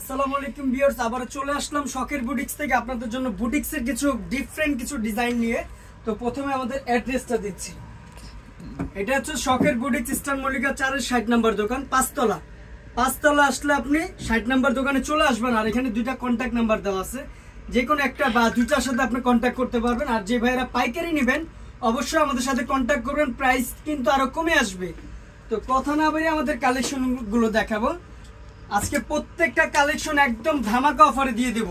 আসসালামু আলাইকুম ভিউয়ার্স, আবার চলে আসলাম শখের বুটিক্স থেকে আপনাদের জন্য বুটিক্সের কিছু ডিফারেন্ট কিছু ডিজাইন নিয়ে। তো প্রথমে আমাদের অ্যাড্রেসটা দিচ্ছি। এটা হচ্ছে শখের বুটিক্স, ইস্টার্ন মল্লিকা 4-এর 60 নম্বর দোকান, পাঁচতলা আসলে আপনি 60 নম্বর দোকানে চলে আসবেন। আর এখানে দুইটা কন্ট্যাক্ট নাম্বার দেওয়া আছে, যে কোনো একটা বা দুইটার সাথে আপনি কন্ট্যাক্ট করতে পারবেন। আর যে ভাইয়েরা পাইকারি নেবেন অবশ্যই আমাদের সাথে কন্ট্যাক্ট করবেন, প্রাইস কিন্তু আরো কমে আসবে। তো কথা না বেরিয়ে আমাদের কালেকশন গুলো দেখাবো। আজকে প্রত্যেকটা কালেকশন একদম ধামাকা অফারে দিয়ে দেব,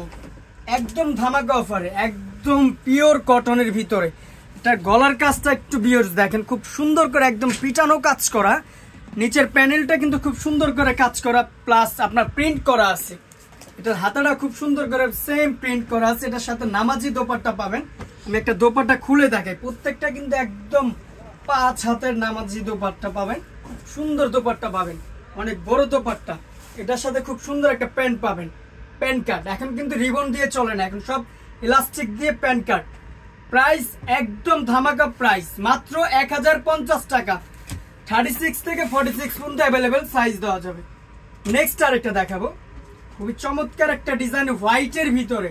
একদম ধামাকা অফারে, একদম পিওর কটনের ভিতরে। এটা গলার কাজটা একটু ভিউয়ার্স দেখেন, খুব সুন্দর করে একদম পিটানো কাজ করা। নিচের প্যানেলটা কিন্তু খুব সুন্দর করে কাজ করা, প্লাস আপনার প্রিন্ট করা আছে। এটার হাতাটা খুব সুন্দর করে সেম প্রিন্ট করা আছে। এটার সাথে নামাজি দোপাট্টা পাবেন। আমি একটা দোপাট্টা খুলে দেখাই, প্রত্যেকটা কিন্তু একদম 5 হাতের নামাজি দোপাট্টা পাবেন। খুব সুন্দর দোপাট্টা পাবেন, অনেক বড় দোপাট্টা। এটার সাথে খুব সুন্দর একটা প্যান্ট পাবেন, প্যান্ট কাট। এখন কিন্তু রিবন দিয়ে চলে না, এখন সব ইলাস্টিক দিয়ে প্যান্ট কাট। প্রাইস একদম ধামাকা প্রাইস, মাত্র 1050 টাকা। 36 থেকে 46 পর্যন্ত অ্যাভেলেবেল সাইজ দেওয়া যাবে। নেক্সট আরেকটা দেখাবো, খুবই চমৎকার একটা ডিজাইন, হোয়াইটের ভিতরে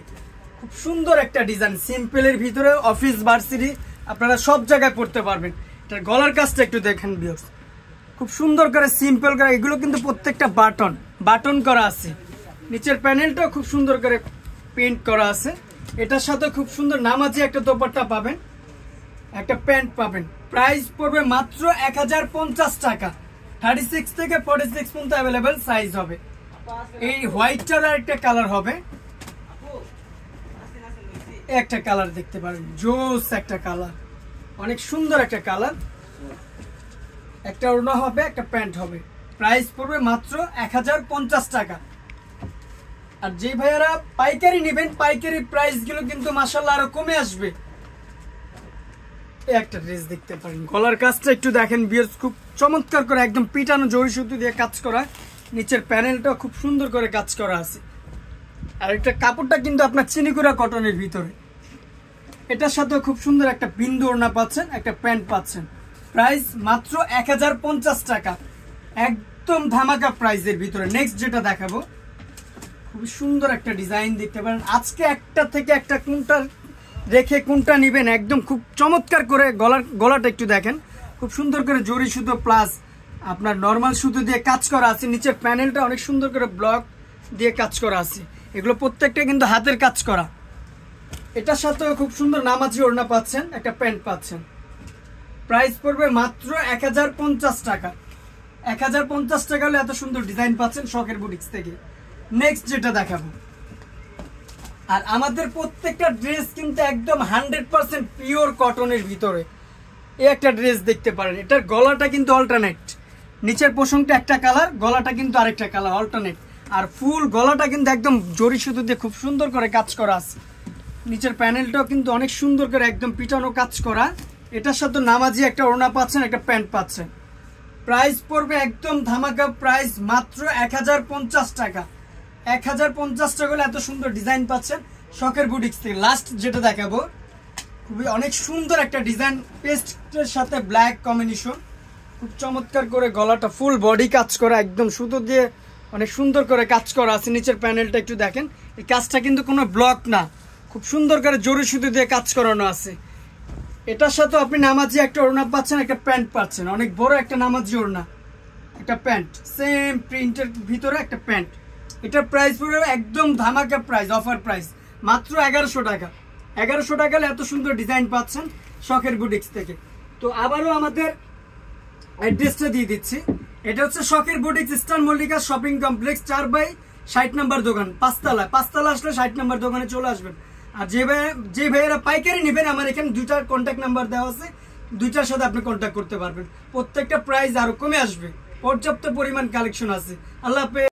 খুব সুন্দর একটা ডিজাইন, সিম্পলের ভিতরে অফিস ভার্সিটি আপনারা সব জায়গায় পড়তে পারবেন। এটার গলার কাজটা একটু দেখেন ভিউয়ার্স, খুব সুন্দর করে সিম্পল করে। এগুলো কিন্তু প্রত্যেকটা বাটন করা আছে। নিচের প্যানেলটাও খুব সুন্দর করে পেইন্ট করা আছে। এটার সাথে খুব সুন্দর নামাজি একটা দোপাট্টা পাবেন, একটা প্যান্ট পাবেন। প্রাইস পড়বে মাত্র 1050 টাকা। 36 থেকে 46 পর্যন্ত অ্যাভেলেবেল সাইজ হবে। এই হোয়াইটটার একটা কালার হবে, একটা কালার দেখতে পারেন, জোস একটা কালার, অনেক সুন্দর একটা কালার। একটা ওড়না হবে, একটা প্যান্ট হবে। প্রাইস পড়বে মাত্র 1050 টাকা। আর যে ভাইয়ারা পাইকারি নেবেন, পাইকারি প্রাইস গুলো কিন্তু মাশাআল্লাহ আরো কমে আসবে। একটা ড্রেস দেখতে পারেন, গলার কাজটা একটু দেখেন ভিউয়ার্স, খুব চমৎকার করে একদম পিটানো জরি সুতো দিয়ে কাজ করা। নিচের প্যানেলটা খুব সুন্দর করে কাজ করা আছে। আর একটা কাপড়টা কিন্তু আপনার চিনিকুড়া কটনের ভিতরে। এটার সাথে খুব সুন্দর একটা বিন্দু ওড়না পাচ্ছেন, একটা প্যান্ট পাচ্ছেন। প্রাইস মাত্র 1050 টাকা, একদম ধামাকা প্রাইসের ভিতরে। নেক্সট যেটা দেখাবো, খুবই সুন্দর একটা ডিজাইন দেখতে পারেন। আজকে একটা থেকে একটা কোনটা রেখে কোনটা নিবেন, একদম খুব চমৎকার করে। গলাটা একটু দেখেন, খুব সুন্দর করে জরি সুতো প্লাস আপনার নর্মাল সুতো দিয়ে কাজ করা আছে। নিচের প্যানেলটা অনেক সুন্দর করে ব্লক দিয়ে কাজ করা আছে। এগুলো প্রত্যেকটা কিন্তু হাতের কাজ করা। এটার সাথেও খুব সুন্দর নামাজি ওড়না পাচ্ছেন, একটা প্যান্ট পাচ্ছেন। প্রাইস পড়বে মাত্র 1050 টাকা। 1050 টাকা হলে এত সুন্দর ডিজাইন পাচ্ছেন শখের বুটিক্স থেকে। নেক্সট যেটা দেখাবো, আর আমাদের প্রত্যেকটা ড্রেস কিন্তু একদম 100% পিওর কটনের ভিতরে। এই একটা ড্রেস দেখতে পারেন, এটার গলাটা কিন্তু অল্টারনেট। নিচের পোশনটা একটা কালার, গলাটা কিন্তু আরেকটা কালার, অল্টারনেট। আর ফুল গলাটা কিন্তু একদম জরি সুতো দিয়ে খুব সুন্দর করে কাজ করা আছে। নিচের প্যানেলটাও কিন্তু অনেক সুন্দর করে একদম পিটানো কাজ করা। এটার সাথে নামাজি একটা ওড়না পাচ্ছেন, একটা প্যান্ট পাচ্ছেন। প্রাইস পড়বে একদম ধামাকা প্রাইস, মাত্র 1050 টাকা। 1050 টাকা হলে এত সুন্দর ডিজাইন পাচ্ছেন শখের বুটিক্স থেকে। লাস্ট যেটা দেখাবো, খুবই অনেক সুন্দর একটা ডিজাইন, পেস্টের সাথে ব্ল্যাক কম্বিনেশন, খুব চমৎকার করে। গলাটা ফুল বডি কাজ করা, একদম সুতো দিয়ে অনেক সুন্দর করে কাজ করা আছে। নিচের প্যানেলটা একটু দেখেন, এই কাজটা কিন্তু কোনো ব্লক না, খুব সুন্দর করে জরি সুতো দিয়ে কাজ করানো আছে। এটার সাথে আপনি নামাজি একটা ওড়না পাচ্ছেন, একটা প্যান্ট পাচ্ছেন, অনেক বড় একটা নামাজি ওড়না, একটা প্যান্ট, সেম প্রিন্টের ভিতরে একটা প্যান্ট। এটার প্রাইস পড়বে একদম ধামাকা প্রাইস, অফার প্রাইস, মাত্র 1100 টাকা। 1100 টাকা হলে এত সুন্দর ডিজাইন পাচ্ছেন শখের বুটিক্স থেকে। তো আবারও আমাদের অ্যাড্রেসটা দিয়ে দিচ্ছি। এটা হচ্ছে শখের boutiques, eastern Mallika shopping complex, 4/60 নম্বর দোকান, পাঁচতলা আসলে 60 নম্বর দোকানে চলে আসবেন। আর যে ভাইয়েরা পাইকারি নেবেন, আমার এখানে দুইটার কন্ট্যাক্ট নাম্বার দেওয়া আছে, দুইটার সাথে আপনি কন্ট্যাক্ট করতে পারবেন। প্রত্যেকটা প্রাইস আরো কমে আসবে, পর্যাপ্ত পরিমাণ কালেকশন আছে। আল্লাহ হাফেজ।